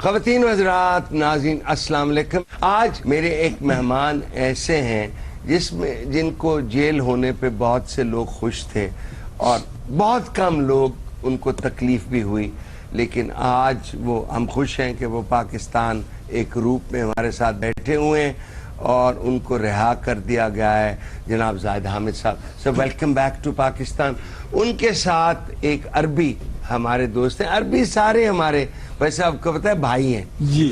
خواتین و حضرات ناظرین السلام علیکم. آج میرے ایک مہمان ایسے ہیں جن کو جیل ہونے پہ بہت سے لوگ خوش تھے اور بہت کم لوگ ان کو تکلیف بھی ہوئی، لیکن آج وہ ہم خوش ہیں کہ وہ پاکستان ایک روپ میں ہمارے ساتھ بیٹھے ہوئے ہیں اور ان کو رہا کر دیا گیا ہے. جناب Zahid Hamid sahib, so welcome back to Pakistan. ان کے ساتھ ایک عربی ہمارے دوست ہیں. عربی سارے ہمارے ویسے آپ کو پتہ ہے بھائی ہیں،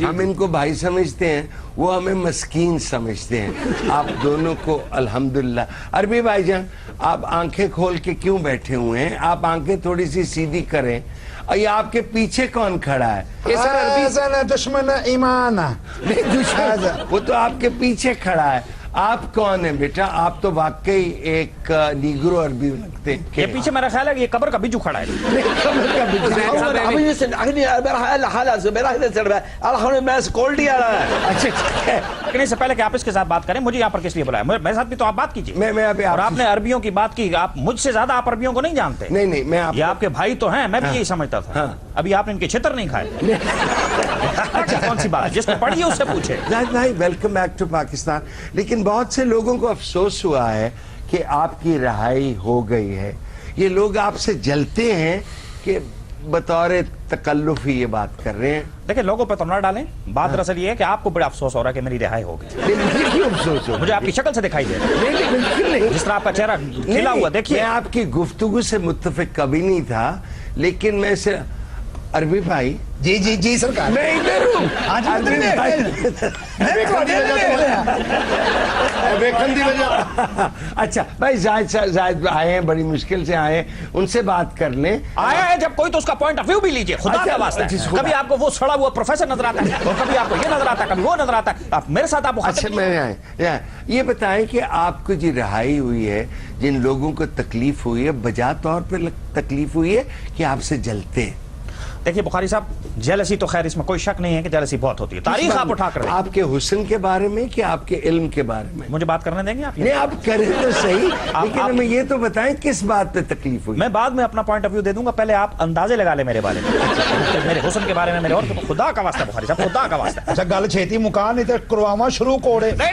ہم ان کو بھائی سمجھتے ہیں، وہ ہمیں مسکین سمجھتے ہیں. آپ دونوں کو الحمدللہ. عربی بھائی جان، آپ آنکھیں کھول کے کیوں بیٹھے ہوئے ہیں؟ آپ آنکھیں تھوڑی سی سیدھی کریں. اور یہ آپ کے پیچھے کون کھڑا ہے؟ دشمن ایمان. وہ تو آپ کے پیچھے کھڑا ہے. آپ کون ہیں بیٹا؟ آپ تو واقعی ایک نیگرو عربی لگتے ہیں. یہ پیچھے میرا خیال ہے کہ یہ قبر کا بجو کھڑا ہے. لیکن اس سے پہلے کہ آپ اس کے ساتھ بات کریں، مجھے یہاں پر کس لیے بلایا؟ میرے ساتھ بھی تو آپ بات کیجیے. اور آپ نے عربیوں کی بات کی، آپ مجھ سے زیادہ آپ عربیوں کو نہیں جانتے. نہیں میں یہ آپ کے بھائی تو ہیں، میں بھی یہی سمجھتا تھا. ابھی آپ نے ان کے چھتر نہیں کھائے. کون سی بات؟ جس کو پڑھی ہے اس سے پوچھے. زاہد بھائی ویلکم بیک ٹو پاکستان. لیکن بہت سے لوگوں کو افسوس ہوا ہے کہ آپ کی رہائی ہو گئی ہے. یہ لوگ آپ سے جلتے ہیں کہ بطور تکلف ہی یہ بات کر رہے ہیں. دیکھیں، لوگوں پہ تو نہ ڈالیں. بات دراصل یہ ہے کہ آپ کو بڑا افسوس ہو رہا ہے کہ میری رہائی ہو گئی. مجھے کیوں افسوس ہو؟ مجھے آپ کی شکل سے دکھائی دے رہا ہے. نہیں بالکل نہیں. جس طرح آپ کا چہرہ کھلا ہوا دیکھیے. میں آپ کی گفتگو سے متفق کبھی نہیں تھا، لیکن میں سے عربی بھائی. جی سرکار، میں ادھر ہوں. اچھا بھائی، زاہد آئے ہیں، بڑی مشکل سے آئے ہیں، ان سے بات کر لیں. آیا ہے جب کوئی تو اس کا پوائنٹ آف ویو بھی لیجئے. خدا کا واسطہ ہے. کبھی آپ کو وہ سڑا ہوا پروفیسر نظر آتا ہے اور کبھی آپ کو یہ نظر آتا ہے، کبھی وہ نظر آتا ہے. آپ میرے ساتھ آپ اچھا میں یہ بتائیں کہ آپ کو جی رہائی ہوئی ہے، جن لوگوں کو تکلیف ہوئی ہے، بجا طور پہ تکلیف ہوئی ہے کہ آپ سے جلتے ہیں. دیکھیے بخاری صاحب، جیلسی تو خیر اس میں کوئی شک نہیں ہے کہ جیلسی بہت ہوتی ہے. تاریخ آپ اٹھا کر آپ کے حسن کے بارے میں کہ آپ کے علم کے بارے میں؟ مجھے بات کرنے دیں گے آپ؟ نہیں آپ کریں تو صحیح، لیکن ہمیں یہ تو بتائیں کس بات پہ تکلیف ہوئی. میں بعد میں اپنا پوائنٹ آف ویو دے دوں گا، پہلے آپ اندازے لگا لیں میرے بارے میں، میرے حسن کے بارے میں، میرے اور خدا کا واسطہ بخاری صاحب، خدا کا واسطہ. اچھا گل چھیتی مکان نہیں تو کرواما شروع کوڑے. نہیں،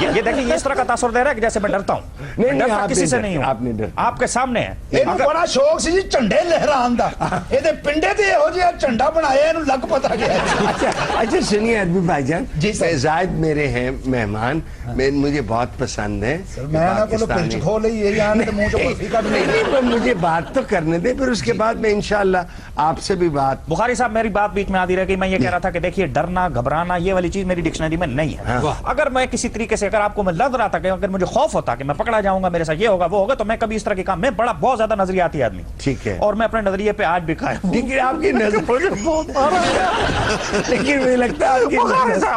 یہ دیکھیں، یہ اس طرح کا تاثر دے رہا ہے کہ جیسے میں ڈرتا ہوں. نہیں کسی سے نہیں ہوں. آپ نے ڈر، آپ کے سامنے ہے. بڑا شوق سی جی جھنڈے لہران دا. یہ پنڈے تے ہو جی جھنڈا بنایا لگ پتا گیا. اچھا سنیے عربی بھائی جان، جی زاہد میرے ہیں مہمان، مجھے بہت پسند ہے. مجھے بات تو کرنے دیں، پھر اس کے بعد میں انشاءاللہ آپ سے بھی بات. بخاری صاحب میری بات بیچ میں آتی رہے کہ میں یہ کہہ رہا تھا کہ دیکھیے، ڈرنا گھبرانا یہ والی چیز میری ڈکشنری میں نہیں ہے. اگر میں کسی طریقے سے، اگر آپ کو میں لگ رہا تھا کہ اگر مجھے خوف ہوتا کہ میں پکڑا جاؤں گا، میرے ساتھ یہ ہوگا وہ ہوگا، تو میں کبھی اس طرح کے کام میں بہت زیادہ نظریاتی آدمی. ٹھیک ہے. اور میں اپنے نظریے پہ آج بھی قائم ہوں. ٹھیک ہے، آپ کی نظر لیکن مجھے لگتا ہے اچھا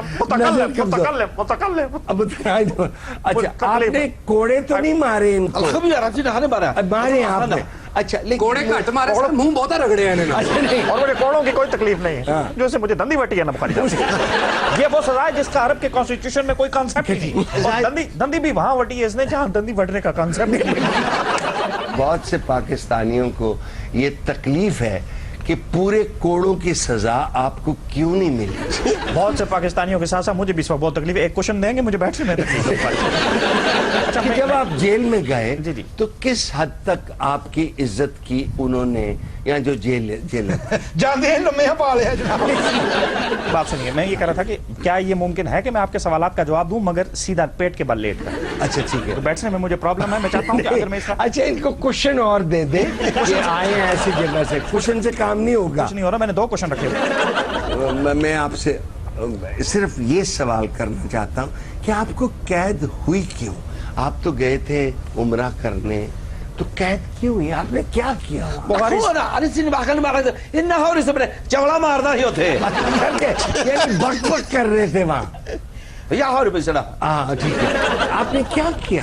آپ نے کوڑے تو نہیں مارے ان کو؟ مارے آپ نے. اچھا کوڑے کٹ مارے سر، منہ بہت رگڑے ہیں. اور مجھے کوڑوں کی کوئی تکلیف نہیں ہے، جو سے مجھے دندی بٹی ہے نا بخاری صاحب. یہ وہ سزا ہے جس کا عرب کے کانسٹیٹیوشن میں کوئی کانسیپٹ نہیں. دندی بھی وہاں وٹی ہے اس نے جہاں دندی بٹنے کا کانسیپٹ نہیں. بہت سے پاکستانیوں کو یہ تکلیف ہے کہ پورے کوڑوں کی سزا آپ کو کیوں نہیں ملی. بہت سے پاکستانیوں کے ساتھ ساتھ مجھے بھی اس وقت بہت تکلیف ہے. ایک کوشچن دیں گے مجھے بیٹھنے میں تکلیف اچھا جب آپ جیل میں گئے تو کس حد تک آپ کی عزت کی انہوں نے، یہاں جو جیل جاندے ہیں لمحے پالے ہیں جناب. بات سنیے، میں یہ کہہ رہا تھا کہ کیا یہ ممکن ہے کہ میں آپ کے سوالات کا جواب دوں مگر سیدھا پیٹ کے بل لیٹ کر؟ اچھا ٹھیک ہے. بیٹھنے میں مجھے پرابلم ہے. میں چاہتا ہوں کہ اگر میں اچھا ان کو کوشچن اور دے دیں کہ آئے ہیں ایسی جگہ سے. کوشچن سے کام نہیں ہوگا. کچھ نہیں ہو رہا. میں نے 2 کوشچن رکھے ہوئے. میں آپ سے صرف یہ سوال کرنا چاہتا ہوں کہ آپ کو قید ہوئی کیوں؟ آپ تو گئے تھے عمرہ کرنے، تو قید کیوں ہوئی؟ آپ نے کیا کیا؟ چوڑا مارنا ہی ہوتے بک بک کر رہے تھے وہاں. ہاں ٹھیک ہے. آپ نے کیا کیا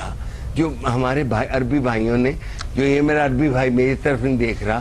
جو ہمارے عربی بھائیوں نے، جو یہ میرا عربی بھائی میری طرف نہیں دیکھ رہا،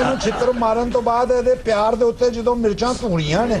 ਇਹਨੂੰ ਛਿੱਤਰ ਮਾਰਨ ਤੋਂ ਬਾਅਦ ਇਹਦੇ ਪਿਆਰ ਦੇ ਉੱਤੇ ਜਦੋਂ ਮਿਰਚਾਂ ਧੂਣੀਆਂ ਨੇ।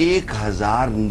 1000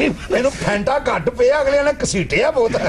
ਇਹਨੂੰ ਫੈਂਟਾ ਘੱਟ ਪਿਆ, ਅਗਲੇ ਨੇ ਘਸੀਟਿਆ ਬਹੁਤ ਹੈ।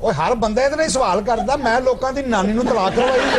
ਉਹ ਹਰ ਬੰਦਾ ਇਹਦੇ ਨਾਲ ਹੀ ਸਵਾਲ ਕਰਦਾ, ਮੈਂ ਲੋਕਾਂ ਦੀ ਨਾਨੀ ਨੂੰ ਤਲਾਕ ਕਰਵਾਈ ਹੈ।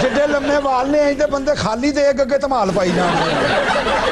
ਜਿੱਡੇ ਲੰਮੇ ਵਾਲ ਨੇ ਇਹਦੇ ਬੰਦੇ ਖਾਲੀ ਦੇ ਅੱਗੇ ਧਮਾਲ ਪਾਈ ਜਾਂਦੇ।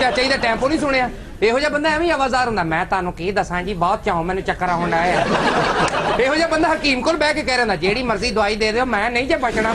ਚਾਚਾ ਜੀ ਦਾ ਟੈਂਪੋ ਨਹੀਂ ਸੁਣਿਆ? ਇਹੋ ਜਿਹਾ ਬੰਦਾ ਐਵੇਂ ਹੀ ਆਵਾਜ਼ਾਰ ਹੁੰਦਾ, ਮੈਂ ਤੁਹਾਨੂੰ ਕੀ ਦੱਸਾਂ ਜੀ ਬਹੁਤ ਚਾਹੋ ਮੈਨੂੰ ਚੱਕਰ ਆਉਣ ਆਇਆ। ਇਹੋ ਜਿਹਾ ਬੰਦਾ ਹਕੀਮ ਕੋਲ ਬਹਿ ਕੇ ਕਹਿ ਰਿਹਾ ਜਿਹੜੀ ਮਰਜ਼ੀ ਦਵਾਈ ਦੇ ਦਿਓ ਮੈਂ ਨਹੀਂ ਜੇ ਬਚਣਾ।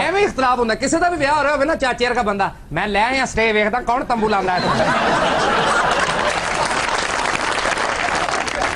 ਐਵੇਂ ਹੀ ਇਖਤਲਾਫ ਹੁੰਦਾ। ਕਿਸੇ ਦਾ ਵੀ ਵਿਆਹ ਹੋ ਰਿਹਾ ਹੋਵੇ ਨਾ, ਚਾਚੇ ਵਰਗਾ ਬੰਦਾ ਮੈਂ ਲੈ ਆਇਆ ਸਟੇ ਵੇਖਦਾ ਕੌਣ ਤੰਬੂ ਲਾਉਂਦਾ ਹੈ।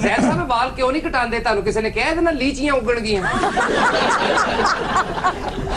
ਜ਼ੈਦ ਸਾਹਿਬ ਵਾਲ ਕਿਉਂ ਨਹੀਂ ਕਟਾਉਂਦੇ? ਤੁਹਾਨੂੰ ਕਿਸੇ ਨੇ ਕਿਹਾ ਇਹਦੇ ਨਾਲ ਲੀਚੀਆਂ ਉੱਗਣ ਗਈਆਂ?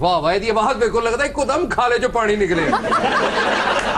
ਵਾਹ ਵਾਹ, ਇਹਦੀ ਆਵਾਜ਼ ਬਿਲਕੁਲ ਲੱਗਦਾ ਇੱਕਦਮ ਖਾਲੇ ਚੋਂ ਪਾਣੀ ਨਿਕਲੇ।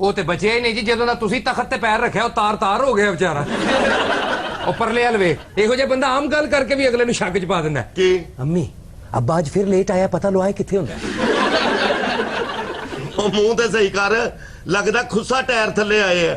ਉਹ ਤੇ ਬਚਿਆ ਹੀ ਨਹੀਂ ਜੀ, ਜਦੋਂ ਦਾ ਤੁਸੀਂ ਤਖਤ ਤੇ ਪੈਰ ਰੱਖਿਆ ਉਹ ਤਾਰ ਹੋ ਗਿਆ ਵਿਚਾਰਾ। ਉਹ ਪਰਲੇ ਹਲਵੇ ਇਹੋ ਜਿਹਾ ਬੰਦਾ ਆਮ ਗੱਲ ਕਰਕੇ ਵੀ ਅਗਲੇ ਨੂੰ ਸ਼ੱਕ ਚ ਪਾ ਦਿੰਦਾ ਕਿ ਅੰਮੀ ਅੱਬਾ ਅੱਜ ਫਿਰ ਲੇਟ ਆਇਆ, ਪਤਾ ਲਵਾਏ ਕਿੱਥੇ ਹੁੰਦਾ। ਉਹ ਮੂੰਹ ਤੇ ਸਹੀ ਕਰ, ਲੱਗਦਾ ਖੁੱਸਾ ਟਾਇਰ ਥੱਲੇ ਆਏ ਆ।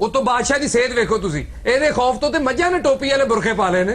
ਉਹ ਤੋਂ ਬਾਦਸ਼ਾਹ ਦੀ ਸਿਹਤ ਵੇਖੋ ਤੁਸੀਂ, ਇਹਦੇ ਖੌਫ ਤੋਂ ਤੇ ਮੱਝਾਂ ਨੇ ਟੋਪੀ ਵਾਲੇ ਬੁਰਖੇ ਪਾ ਲਏ ਨੇ।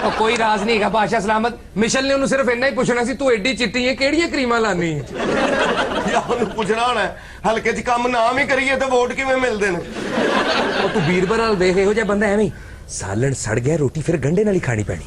ਉਹ ਕੋਈ ਰਾਜ਼ ਨਹੀਂ ਹੈਗਾ ਬਾਦਸ਼ਾਹ ਸਲਾਮਤ। ਮਿਸ਼ਲ ਨੇ ਉਹਨੂੰ ਸਿਰਫ ਇੰਨਾ ਹੀ ਪੁੱਛਣਾ ਸੀ, ਤੂੰ ਐਡੀ ਚਿੱਟੀ ਹੈ ਕਿਹੜੀਆਂ ਕਰੀਮਾਂ ਲਾਨੀ ਹੈ? ਜਾਂ ਉਹਨੂੰ ਪੁੱਛਣਾ ਹੋਣਾ ਹਲਕੇ 'ਚ ਕੰਮ ਨਾ ਵੀ ਕਰੀਏ ਤੇ ਵੋਟ ਕਿਵੇਂ ਮਿਲਦੇ ਨੇ? ਉਹ ਤੂੰ ਬੀਰਬਲ ਨਾਲ ਦੇਖ, ਇਹੋ ਜਿਹਾ ਬੰਦਾ ਐਵੇਂ ਸਾਲਣ ਸੜ ਗਿਆ, ਰੋਟੀ ਫਿਰ ਗੰਢੇ ਨਾਲ ਹੀ ਖਾਣੀ ਪੈਣੀ।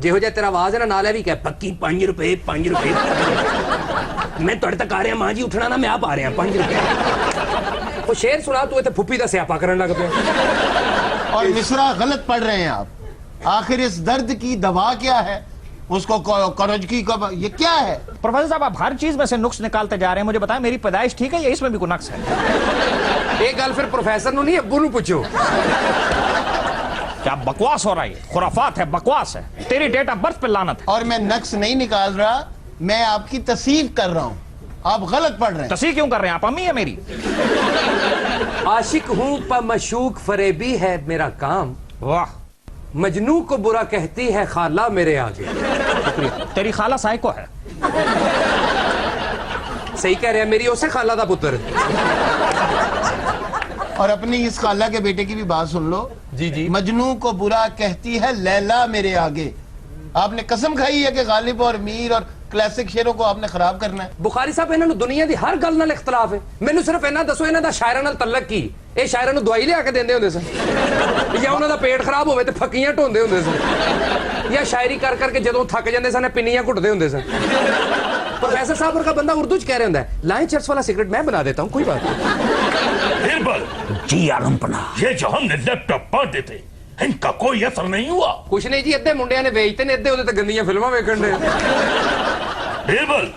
ਜਿਹੋ ਜਿਹਾ ਤੇਰਾ ਆਵਾਜ਼ ਹੈ ਨਾ, ਨਾਲੇ ਵੀ ਕਹਿ ਪੱਕੀ 5 ਰੁਪਏ 5 ਰੁਪਏ। ਮੈਂ ਤੁਹਾਡੇ ਤੱਕ ਆ ਰਿਹਾ ਮਾਂ ਜੀ, ਉੱਠਣਾ ਨਾ, ਮੈਂ ਆਪ ਆ ਰਿਹਾ 5 ਰੁਪਏ। وہ شیر سنا تو پھپھی دا سیاپا کرنے لگ پیا. اور مصرا غلط پڑھ رہے ہیں آپ. آخر اس درد کی دوا کیا ہے؟ اس کو کرجکی کا یہ کیا ہے؟ پروفیسر صاحب آپ ہر چیز میں سے نقص نکالتے جا رہے ہیں. مجھے بتائیں میری پیدائش ٹھیک ہے یا اس میں بھی کوئی نقص ہے؟ ایک گل پھر پروفیسر نو نہیں ابو نو پوچھو. کیا بکواس ہو رہا ہے؟ خرافات ہے, بکواس ہے. تیری ڈیٹ آف برتھ پہ لعنت ہے. اور میں نقص نہیں نکال رہا, میں آپ کی تصحیح کر رہا ہوں. آپ غلط پڑھ رہے ہیں. تصحیح کیوں کر رہے ہیں آپ؟ امی ہے میری. عاشق ہوں پا مشوق فریبی ہے میرا کام, واہ. مجنوں کو برا کہتی ہے خالہ میرے آگے. تیری خالہ سائیکو ہے. صحیح کہہ رہے ہیں, میری اسے خالہ دا پتر. اور اپنی اس خالہ کے بیٹے کی بھی بات سن لو. جی جی. مجنوں کو برا کہتی ہے لیلا میرے آگے. آپ نے قسم کھائی ہے کہ غالب اور میر اور کلاسک شیروں کو آپ نے خراب کرنا ہے. بخاری صاحب انہاں نو دنیا دی ہر گل نال اختلاف ہے. مینوں صرف انہاں دسو انہاں دا شاعراں نال تعلق کی؟ اے شاعراں نو دوائی لے کے دیندے ہوندے سن, یا انہاں دا پیٹ خراب ہوے تے پھکیاں ٹھوندے ہوندے سن, یا شاعری کر کر کے جدوں تھک جاندے سن پنیاں گھٹدے ہوندے سن. پروفیسر صاحب کا بندہ اردو چ کہہ رہا ہوندا ہے لائن چرچ والا سگریٹ میں بنا دیتا ہوں, کوئی بات نہیں. جی عالم پناہ, یہ جو ہم نے لیپ ٹاپ پڑھتے تھے ان کا کوئی اثر نہیں ہوا؟ کچھ نہیں جی, ادھے منڈیاں نے بیچتے نے, ادھے ادھے تے گندیاں فلماں ویکھن دے. بیربل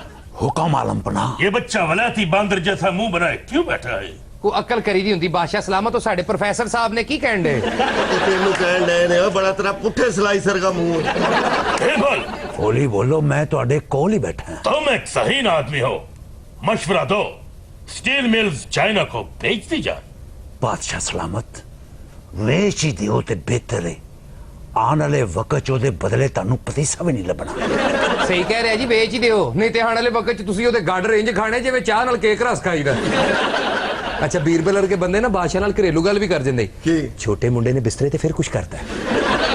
حکم عالم پناہ. یہ بچہ ولایتی باندر جیسا منہ بنائے کیوں بیٹھا ہے؟ کو عقل کری دی ہوندی بادشاہ سلامت. تو ساڈے پروفیسر صاحب نے کی کہن دے؟ تینوں کہن ڈے نے بڑا تیرا پٹھے سلائسر کا منہ. بیربل ہولی بولو, میں تواڈے کول ہی بیٹھا ہوں. تم ایک صحیح آدمی ہو, مشورہ دو. سٹیل ملز چائنا کو بیچ دی جائے. بادشاہ سلامت ویچ ہی دیو تے بہتر ہے. آن والے وقت چ دے بدلے تانوں پتیسا بھی نہیں لبنا. صحیح کہہ رہے جی, بیچ ہی دیو, نہیں تے آنے والے وقت تسی او دے گاڈ رینج کھانے جویں چاہ نال کیک رس کھائی دا. اچھا بیربل ورگے بندے نا بادشاہ نال گھریلو گل بھی کر جاندے. چھوٹے منڈے نے بسترے تے پھر کچھ کرتا ہے,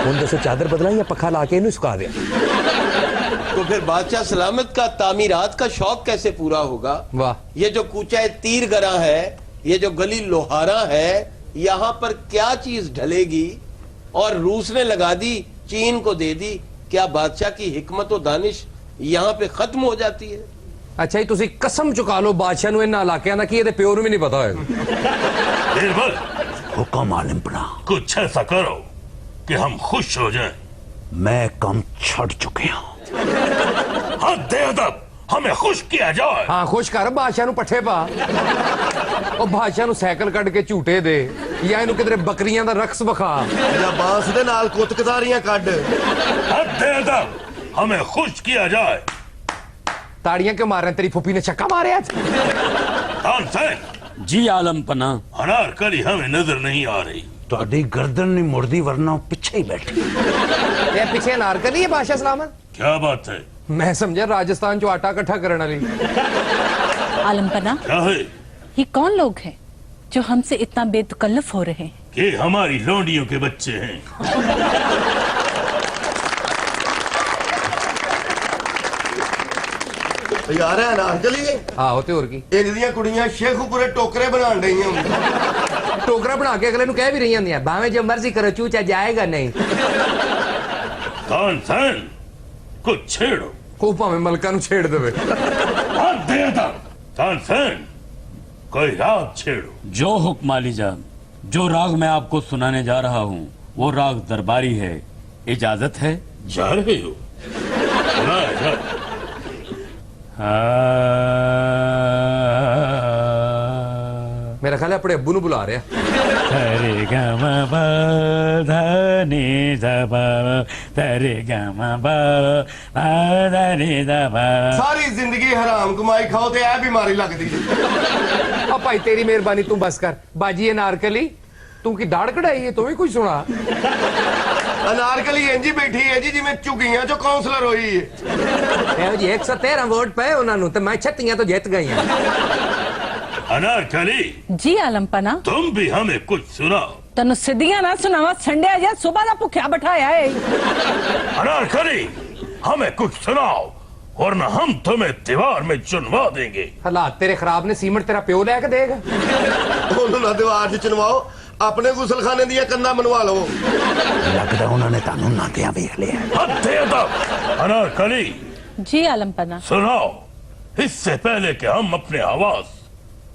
ہن دسو چادر بدلا یا پکھا لا کے اینوں سکا دیا. تو پھر بادشاہ سلامت کا تعمیرات کا شوق کیسے پورا ہوگا؟ واہ. یہ جو کوچہ تیر گراں ہے, یہ جو گلی لوہارا ہے, یہاں پر کیا چیز ڈھلے گی؟ اور روس نے لگا دی, چین کو دے دی, کیا بادشاہ کی حکمت و دانش یہاں پہ ختم ہو جاتی ہے؟ اچھا جی, تسی قسم چکا لو بادشاہ نو انہاں علاقیاں دا کی اے تے پیو نو بھی نہیں پتا ہوئے گا. بیربل حکم عالم پناہ. کچھ ایسا کرو کہ ہم خوش ہو جائیں. میں کم چھڑ چکے ہوں. حد ادب, ہمیں خوش کیا جائے. ہاں خوش کر, بادشاہ نو پٹھے پا, او بادشاہ نو سائیکل کٹ کے جھوٹے دے, یا اینو کدھر بکریاں دا رقص بکھا, یا بانس دے نال کوتکداریاں کڈ. حد ادب, ہمیں خوش کیا جائے. تاڑیاں کیوں مار رہے ہیں, تیری پھوپھی نے چکا مارے آج؟ خان سین, جی عالم پناہ. انارکلی ہمیں نظر نہیں آ رہی. تہاڈی گردن نہیں مڑدی ورنہ پیچھے ہی بیٹھی. یہ پیچھے نارکلی ہے بادشاہ سلامت؟ کیا بات ہے؟ میں سمجھا راجستھان جو آٹا کٹھا کرنا لی. عالم پناہ, کیا ہے یہ کون لوگ ہیں جو ہم سے اتنا بے تکلف ہو رہے ہیں؟ کہ ہماری لونڈیوں کے بچے ہیں. یار ہے انارکلی ہے. آہو تے اور کی, انج دیاں کڑیاں شیخ پورے ٹوکرے بنان ڈیاں ہوں. ٹوکرا بنا کے اگلے نو کہہ بھی رہی ہوندیاں باویں جو مرضی کرو چوچا جائے گا نہیں. خان سین, کچھ چھیڑو. خوب میں ملکہ نو چھیڑ دے. حد ادب. خان سین, کوئی راگ چھیڑو. جو حکم عالی جان, جو راگ میں آپ کو سنانے جا رہا ہوں وہ راگ درباری ہے, اجازت ہے؟ جا رہے ہو؟ سنایا جائے. میرا خیال ہے اپنے ابو نو بلا رہے ہیں. ترے گما با دھنی دبا, ترے گما با دھنی دبا. ساری زندگی حرام کمائی کھاؤ تے اے بیماری لگ دی. اب بھائی تیری مہربانی تم بس کر. باجی انارکلی, تم کی داڑھ کڑائی ہے, تم بھی کچھ سنا. انارکلی انجی بیٹھی ہے جی میں چگیاں جو کاؤنسلر ہوئی ہے. جی 113 ووٹ پے انہوں نے, تو میں 36 تو جیت گئی ہیں. انارکلی, جی عالم پناہ. تم بھی ہمیں کچھ سناؤ. تنو سدیاں نہ سناوا, سنڈے آ جا صبح دا بھکھیا بٹھایا ہے. انارکلی, ہمیں کچھ سناؤ ورنہ ہم تمہیں دیوار میں چنوا دیں گے. حالات تیرے خراب نے, سیمنٹ تیرا پیو لے کے دے گا. انہوں نے دیوار چ چنواؤ, اپنے غسل خانے دیا کندا منوا لو. لگدا انہوں نے تانوں ناتیاں ویکھ لیا. حد ادب. انارکلی, جی عالم پناہ. سناؤ, اس سے پہلے کہ ہم اپنے حواس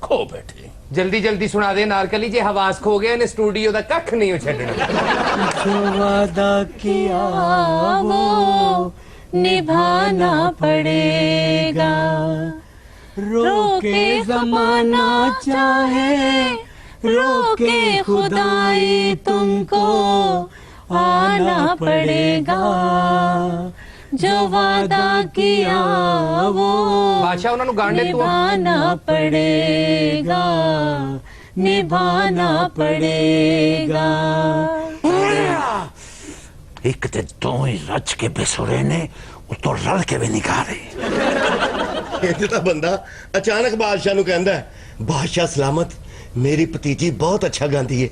کھو بیٹھے. جلدی جلدی سنا دے نارکلی جی حواس کھو گیا نے اسٹوڈیو دا ککھ نہیں ہو چھڈنا. جو وعدہ کیا وہ نبھانا پڑے گا, روکے زمانہ چاہے روکے خدائی تم کو آنا پڑے گا, جو وعدہ کیا وہ بادشاہ انہوں نے گانڈے تو نبھانا پڑے گا, نبھانا پڑے گا. ایک تے دو ہی رچ کے بسورے نے تو رل کے بھی نکھا رہے. یہ بندہ اچانک بادشاہ نو کہندا ہے بادشاہ سلامت میری بھتیجی بہت اچھا گاندی ہے,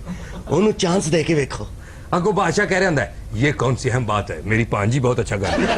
انہوں چانس دے کے ویکھو. اگو بادشاہ کہہ رہا ہے یہ کون سی اہم بات ہے, میری پانجی بہت اچھا گاتی ہے.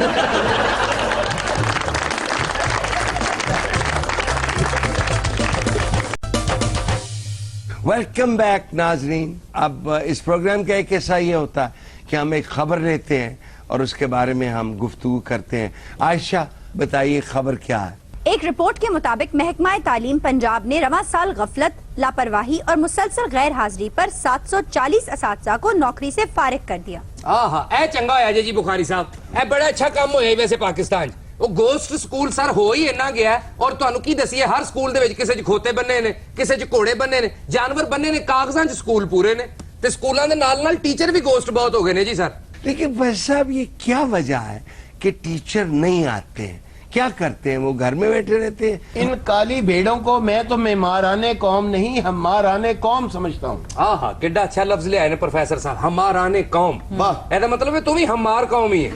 ویلکم بیک ناظرین. اب اس پروگرام کا ایک حصہ یہ ہوتا ہے کہ ہم ایک خبر لیتے ہیں اور اس کے بارے میں ہم گفتگو کرتے ہیں. عائشہ بتائیے خبر کیا ہے؟ ایک رپورٹ کے مطابق محکمہ تعلیم پنجاب نے رواں سال غفلت, لاپرواہی اور مسلسل غیر حاضری پر 740 اساتذہ کو نوکری سے فارغ کر دیا. اے چنگا ہویا جی بخاری صاحب, اے بڑا اچھا کام ہویا ویسے پاکستان. وہ گوسٹ سکول سر ہو ہی اینا گیا ہے, اور تانوں کی دسیے ہر سکول دے وچ کسے چ کھوتے بننے نے, کسے چ گھوڑے بننے نے, جانور بننے نے, کاغذاں چ سکول پورے نے, تے سکولاں دے نال نال ٹیچر بھی گوسٹ بہت ہو گئے نے جی سر. لیکن بھائی صاحب یہ کیا وجہ ہے کہ ٹیچر نہیں آتے ہیں؟ کیا کرتے ہیں وہ, گھر میں بیٹھے رہتے ہیں؟ ان کالی بھیڑوں کو میں تو معمارانے قوم نہیں ہمارانے قوم سمجھتا ہوں. ہاں کڈا اچھا لفظ لے آئے نے پروفیسر صاحب, ہمارانے قوم. ایدا مطلب ہے تو بھی ہمار قوم ہی ہے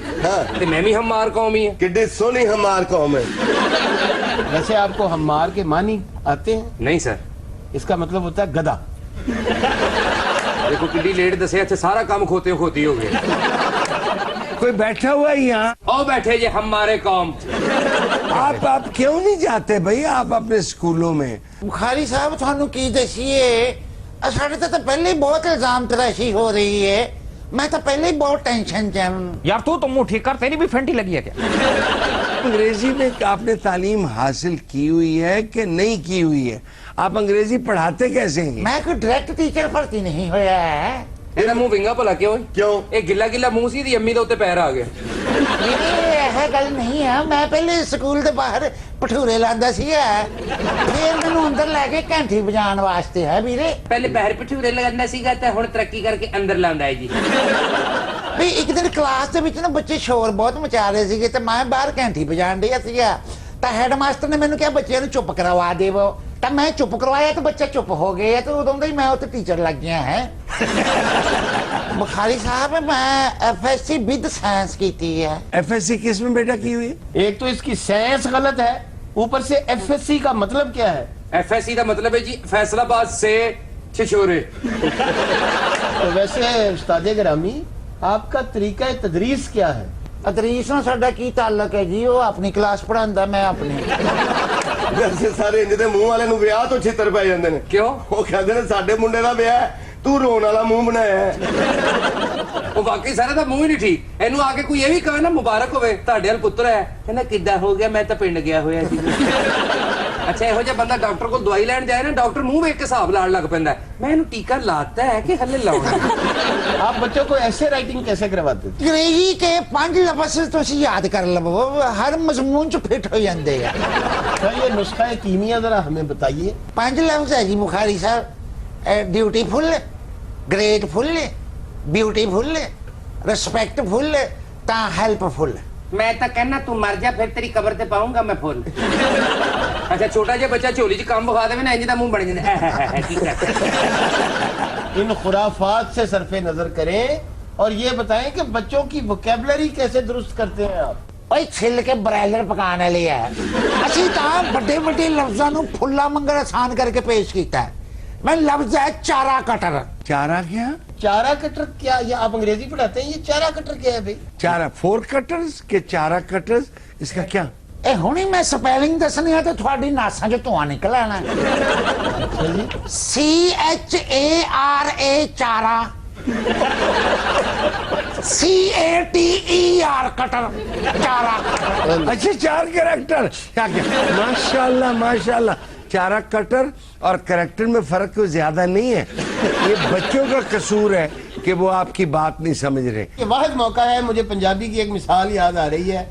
تے میں بھی ہمار قوم ہی ہے. کڈی سونی ہمار قوم ہے. ویسے آپ کو ہمار کے معنی آتے ہیں؟ نہیں سر. اس کا مطلب ہوتا ہے گدھا. دیکھو کڈی لیٹ دسے اچھا سارا کام کھوتے کھوتی ہو گئے. کوئی بیٹھا ہوا ہے یہاں؟ او بیٹھے جی ہمارے قوم. آپ کیوں نہیں جاتے بھائی آپ اپنے سکولوں میں؟ بخاری صاحب تھانوں کی دسیے ساڑھے تو پہلے ہی بہت الزام تراشی ہو رہی ہے, میں تو پہلے ہی بہت ٹینشن چاہوں. یار تو منہ ٹھیک کر, تیری بھی پھنٹی لگی ہے کیا؟ انگریزی میں آپ نے تعلیم حاصل کی ہوئی ہے کہ نہیں کی ہوئی ہے؟ آپ انگریزی پڑھاتے کیسے ہیں؟ میں کوئی ڈائریکٹ ٹیچر بھرتی نہیں ہویا ہے. ایدا منہ ونگا بھلا کیوں؟ کیوں؟ ایک گلا گلا منہ سی دی امی دے اوتے پیر آ گئے. یہ گل نہیں ہے, میں پہلے سکول دے باہر پٹھورے لاندا سی ہے, پھر مینوں اندر لے کے گھنٹی بجان واسطے ہے ویرے. پہلے باہر پٹھورے لگاندا سیگا تے ہن ترقی کر کے اندر لاندا ہے جی. بھی ایک دن کلاس دے وچ نا بچے شور بہت مچا رہے سیگے تے میں باہر گھنٹی بجان ڈیا سیگا, تے ہیڈ ماسٹر نے مینوں کہا بچیاں نوں چپ کروا دیو, تے میں چپ کروایا تے بچے چپ ہو گئے, تے اودوں دا ہی میں اوتے ٹیچر لگ گیا ہے. بخاری صاحب میں F S C with science کیتی ہے. ایف ایس سی کس میں بیٹا کی ہوئی؟ ایک تو اس کی سائنس غلط ہے, اوپر سے ایف ایس سی کا مطلب کیا ہے؟ ایف ایس سی کا مطلب ہے جی فیصل آباد سے چھچورے. تو ویسے استاد گرامی آپ کا طریقہ تدریس کیا ہے؟ تدریس نال ساڈا کی تعلق ہے جی, وہ اپنی کلاس پڑھاندا میں اپنی. ویسے سارے انج دے منہ والے نوں ویاہ تو چھتر پے جاندے نے. کیوں؟ وہ کہندے نے ساڈے منڈے دا ویاہ ہے, تو رون والا منہ بنایا ہے. وہ واقعی سارا دا منہ ہی نہیں ٹھیک. اینو آ کے کوئی یہ بھی کہے نا مبارک ہوئے تہاڈے ال پتر ہے, کہندا کداں ہو گیا, میں تا پنڈ گیا ہویا سی. اچھا یہو جہا بندہ ڈاکٹر کو دوائی لین جائے نا, ڈاکٹر منہ ویکھ کے حساب لاڑ لگ پیندا ہے, میں اینو ٹیکا لاتا ہے کہ ہلے لاؤنا. آپ بچوں کو ایسے رائٹنگ کیسے کرواتے تھے؟ انگریزی کے 5 لفظ تسی یاد کر لو, ہر مضمون چ فٹ ہو جاندے ہیں. یہ نسخہ کیمیا ذرا ہمیں بتائیے. 5 لفظ ہے جی بخاری صاحب, ڈیوٹیفل, گریٹفل, بیوٹیفل, ریسپیکٹفل, تا ہیلپفل. میں تا کہنا تو مر جا, پھر تیری قبر تے پاؤں گا میں پھول. اچھا چھوٹا جہا بچہ چولی چ کام بخا دے نا, انج دا منہ بن جاندا. ان خرافات سے صرف نظر کریں اور یہ بتائیں کہ بچوں کی ووکیبلری کیسے درست کرتے ہیں آپ؟ اوے چھل کے برائلر پکانے لیا ہے, اسی تا بڑے بڑے لفظاں نوں پھلا منگر آسان کر کے پیش کیتا ہے. میں لفظ ہے چارہ کٹر. چارہ کیا؟ چارہ کٹر کیا؟ یہ آپ انگریزی پڑھاتے ہیں, یہ چارہ کٹر کیا ہے بھائی؟ چارہ 4 کٹرز کے چارہ کٹرز, اس کا کیا؟ اے ہونی میں سپیلنگ دسنی ہے تے تھوڑی ناساں جو دھواں نکل آنا ہے. CHARA چارہ, CATER کٹر, چارہ. اچھا 4 کریکٹر. ماشاءاللہ ماشاءاللہ, چارہ کٹر اور کریکٹر میں فرق کوئی زیادہ نہیں ہے. یہ بچوں کا قصور ہے کہ وہ آپ کی بات نہیں سمجھ رہے. یہ واحد موقع ہے, مجھے پنجابی کی ایک مثال یاد آ رہی ہے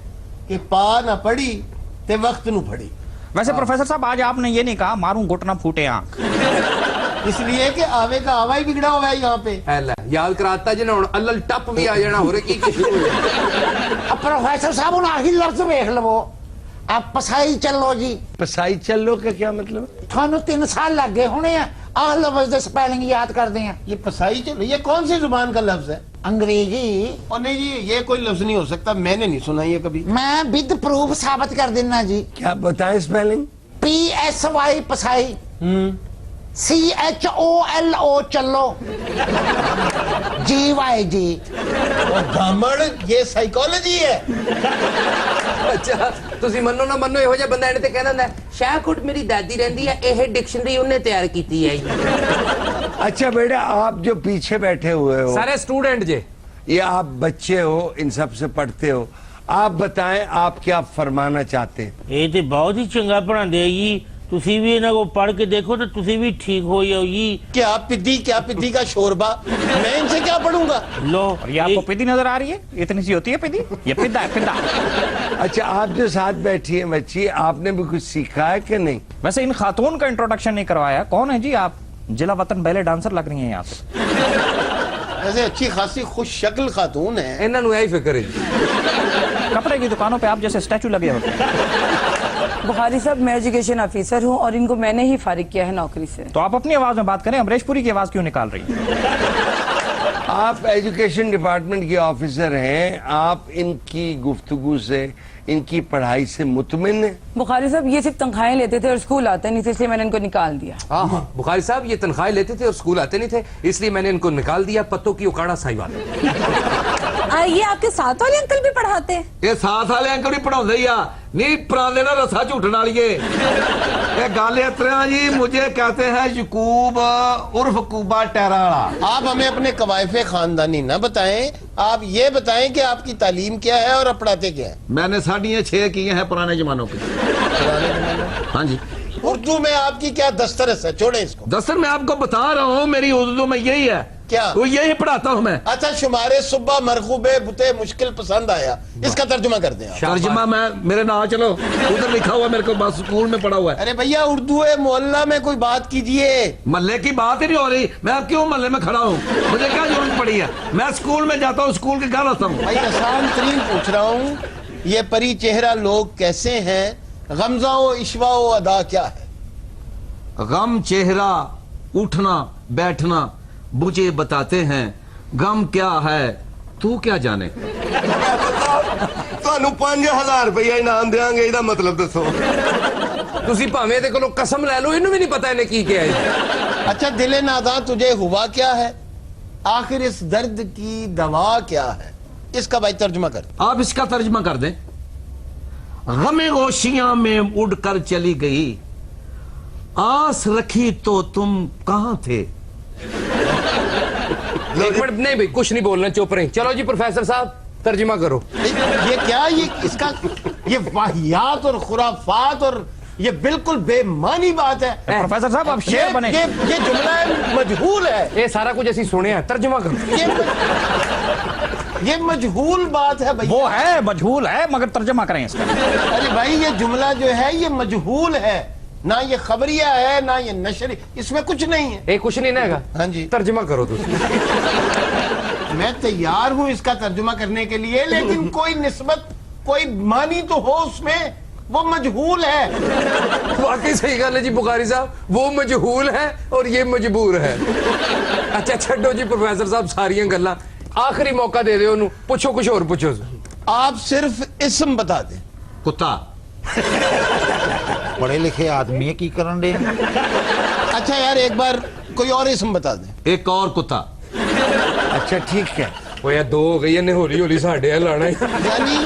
کہ پا نہ پڑی تے وقت نو پڑی. ویسے پروفیسر صاحب آج آپ نے یہ نہیں کہا ماروں گھٹنا پھوٹے آنکھ, اس لیے کہ آوے کا آوا ہی بگڑا ہوا ہے یہاں پہ. یاد کراتا جی ہوں اللہ ٹپ بھی آ جانا ہو رہے کی شروع پروفیسر صاحب ہوں آہی لفظ ویکھ لو, آپ پسائی چلو جی. پسائی چلو کا کیا مطلب؟ تھانوں 3 سال لگ گئے ہونے ہیں آہ لفظ دے سپیلنگ یاد کر دیں. یہ پسائی چلو یہ کون سی زبان کا لفظ ہے؟ انگریزی. اور نہیں جی یہ کوئی لفظ نہیں ہو سکتا, میں نے نہیں سنا یہ کبھی. میں ود پروف ثابت کر دینا جی. کیا بتائیں اسپیلنگ؟ PSY پسائی, CHOLO چلو, GY جی. گامڑ یہ سائیکالوجی ہے. اچھا تسی منو نہ منو ਇਹੋ ਜਿਹਾ ਬੰਦਾ ਇਹਨੇ ਤੇ ਕਹਿੰਦਾ ਹੁੰਦਾ ਸ਼ਾਹਕੋਟ ਮੇਰੀ ਦਾਦੀ ਰਹਿੰਦੀ ਹੈ ਇਹ ਡਿਕਸ਼ਨਰੀ ਉਹਨੇ ਤਿਆਰ ਕੀਤੀ ਹੈ. اچھا بیٹا آپ جو پیچھے بیٹھے ہوئے ہو ਸਾਰੇ ਸਟੂਡੈਂਟ ਜੇ یہ آپ بچے ہو, ان سب سے پڑھتے ہو, آپ بتائیں آپ کیا فرمانا چاہتے ہیں؟ یہ تو بہت ہی چنگا پڑھاندے جی, تسی بھی انہاں کو پڑھ کے دیکھو تو تسی بھی ٹھیک ہو جاؤ جی. کیا پدی کا شوربا, میں ان سے کیا پڑھوں گا؟ لو اور یہ آپ کو پدی نظر آ رہی ہے, اتنی سی ہوتی ہے پدی, یہ پدا ہے پدا. اچھا آپ جو ساتھ بیٹھی ہیں بچی, آپ نے بھی کچھ سیکھا ہے کہ نہیں؟ ویسے ان خاتون کا انٹروڈکشن نہیں کروایا, کون ہے جی آپ؟ ضلع وطن بیلے ڈانسر لگ رہی ہیں یہاں سے. ویسے اچھی خاصی خوش شکل خاتون ہے. ਇਹਨਾਂ ਨੂੰ ਐ ਹੀ ਫਿਕਰ ਹੈ کپڑے کی دکانوں پہ آپ جیسے اسٹیچو لگے ہوتے ہیں. بخاری صاحب میں ایجوکیشن آفیسر ہوں اور ان کو میں نے ہی فارغ کیا ہے نوکری سے. تو آپ اپنی آواز میں بات کریں, امریش پوری کی آواز کیوں نکال رہی ہیں؟ آپ ایجوکیشن ڈپارٹمنٹ کے آفیسر ہیں, آپ ان کی گفتگو سے, ان کی پڑھائی سے مطمئن ہیں؟ بخاری صاحب یہ صرف تنخواہیں لیتے تھے اور اسکول آتے نہیں تھے, اس لیے میں نے ان کو نکال دیا. ہاں ہاں بخاری صاحب یہ تنخواہیں لیتے تھے اور اسکول آتے نہیں تھے, اس لیے میں نے ان کو نکال دیا. پتوں کی اکاڑا سائی والے. یہ آپ کے ساتھ والے انکل بھی پڑھاتے ہیں؟ یہ ساتھ والے انکل بھی پڑھاؤ ہی آ نہیں, پرانے نا رسا جھوٹن والیے. یہ گل اس طرح جی, مجھے کہتے ہیں یعقوب عرف کوبا ٹیرا والا. آپ ہمیں اپنے قوائف خاندانی نہ بتائیں, آپ یہ بتائیں کہ آپ کی تعلیم کیا ہے اور آپ پڑھاتے کیا ہے. میں نے 6.5 کیے ہیں پرانے زمانوں کے. ہاں جی. اردو میں آپ کی کیا دسترس ہے؟ چھوڑیں اس کو. دستر میں آپ کو بتا رہا ہوں, میری اردو میں یہی ہے. کیا؟ وہ یہی پڑھاتا ہوں میں. اچھا شمارے صبح مرغوبے بتے مشکل پسند آیا, اس کا ترجمہ کر دیں. ترجمہ میں میرے نام چلو ادھر لکھا ہوا, میرے کو بس اسکول میں پڑھا ہوا ہے. ارے بھیا اردو محلہ میں کوئی بات کیجئے. محلے کی بات ہی نہیں ہو رہی, میں کیوں محلے میں کھڑا ہوں, مجھے کیا ضرورت پڑی ہے؟ میں اسکول میں جاتا ہوں, اسکول کے گھر آتا ہوں. بھائی آسان ترین پوچھ رہا ہوں, یہ پری چہرہ لوگ کیسے ہیں, غمزہ و اشوا و ادا کیا ہے؟ غم چہرہ اٹھنا بیٹھنا مجھے بتاتے ہیں, غم کیا ہے تو کیا جانے. تانوں 5000 روپیہ انعام دیاں گے, ਇਹਦਾ ਮਤਲਬ ਦੱਸੋ. ਤੁਸੀਂ ਭਾਵੇਂ ਇਹਦੇ ਕੋਲੋਂ ਕਸਮ ਲੈ ਲਓ, ਇਹਨੂੰ ਵੀ ਨਹੀਂ ਪਤਾ ਇਹਨੇ ਕੀ ਕਿਹਾ ਹੈ. اچھا دل ناداں تجھے ہوا کیا ہے, آخر اس درد کی دوا کیا ہے, اس کا بھائی ترجمہ کر. آپ اس کا ترجمہ کر دیں. غم غوشیاں میں اڑ کر چلی گئی, آس رکھی تو تم کہاں تھے. ایک منٹ نہیں بھائی, کچھ نہیں بولنا, چپ رہیں. چلو جی پروفیسر صاحب ترجمہ کرو. یہ کیا, یہ اس کا یہ واہیات اور خرافات اور یہ بالکل بے معنی بات ہے. پروفیسر صاحب آپ شیر بنے. یہ جملہ مجہول ہے. یہ سارا کچھ ایسی سنے ہیں, ترجمہ کرو. یہ مجہول بات ہے بھائی. وہ ہے مجہول ہے مگر ترجمہ کریں اس کا. ارے بھائی یہ جملہ جو ہے یہ مجہول ہے, نہ یہ خبریہ ہے نہ یہ نشری, اس میں کچھ نہیں ہے. کچھ نہیں نا. ہاں جی ترجمہ کرو تو. میں تیار ہوں اس کا ترجمہ کرنے کے لیے, لیکن کوئی نسبت کوئی معنی تو ہو اس میں, وہ مجہول ہے. واقعی صحیح گل ہے جی بخاری صاحب, وہ مجہول ہے اور یہ مجبور ہے. اچھا چھڈو جی پروفیسر صاحب ساریاں گلاں, آخری موقع دے دے انہوں, پوچھو کچھ اور پوچھو. آپ صرف اسم بتا دیں. کتا. پڑھے لکھے آدمی کی کرن دے. اچھا یار ایک بار کوئی اور اسم بتا دیں. ایک اور کتا. اچھا ٹھیک ہے. وہ یا دو ہو گئی ہے, ہولی ہولی ساڑھے لانا ہے. یعنی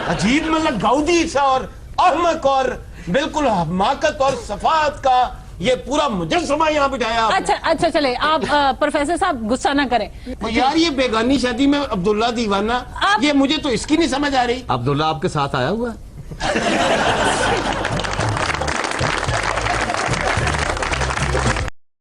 عجیب مطلب گاؤدی سا اور احمق اور بالکل حماقت اور صفات کا یہ پورا مجسمہ یہاں بٹھایا. اچھا چلے آپ پروفیسر صاحب غصہ نہ کریں. یار یہ بیگانی شادی میں عبداللہ دیوانہ, یہ مجھے تو اس کی نہیں سمجھ آ رہی. عبداللہ آپ کے ساتھ آیا ہوا ہے.